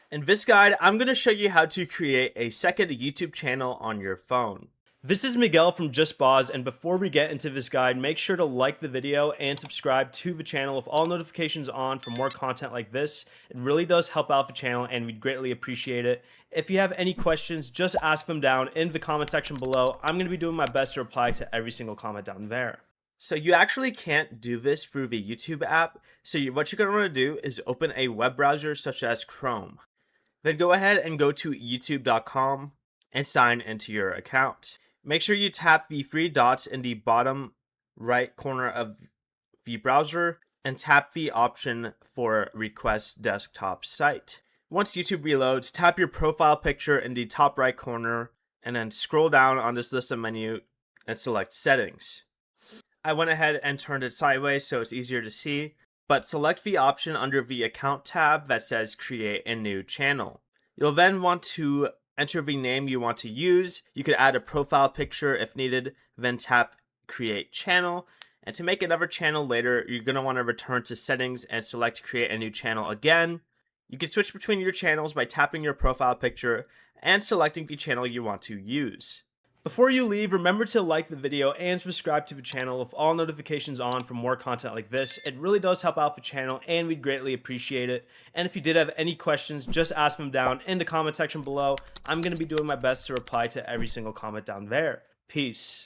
In this guide, I'm going to show you how to create a second YouTube channel on your phone. This is Miguel from Just Boz, and before we get into this guide, make sure to like the video and subscribe to the channel with all notifications on for more content like this. It really does help out the channel and we'd greatly appreciate it. If you have any questions, just ask them down in the comment section below. I'm going to be doing my best to reply to every single comment down there. So you actually can't do this through the YouTube app. So what you're going to want to do is open a web browser such as Chrome. Then go ahead and go to youtube.com and sign into your account. Make sure you tap the three dots in the bottom right corner of the browser and tap the option for Request Desktop Site. Once YouTube reloads, tap your profile picture in the top right corner and then scroll down on this list of menu and select Settings. I went ahead and turned it sideways so it's easier to see. But select the option under the Account tab that says Create a New Channel. You'll then want to enter the name you want to use. You could add a profile picture if needed, then tap Create Channel. And to make another channel later, you're going to want to return to Settings and select Create a New Channel again. You can switch between your channels by tapping your profile picture and selecting the channel you want to use. Before you leave, remember to like the video and subscribe to the channel with all notifications on for more content like this. It really does help out the channel and we'd greatly appreciate it. And if you did have any questions, just ask them down in the comment section below. I'm going to be doing my best to reply to every single comment down there. Peace.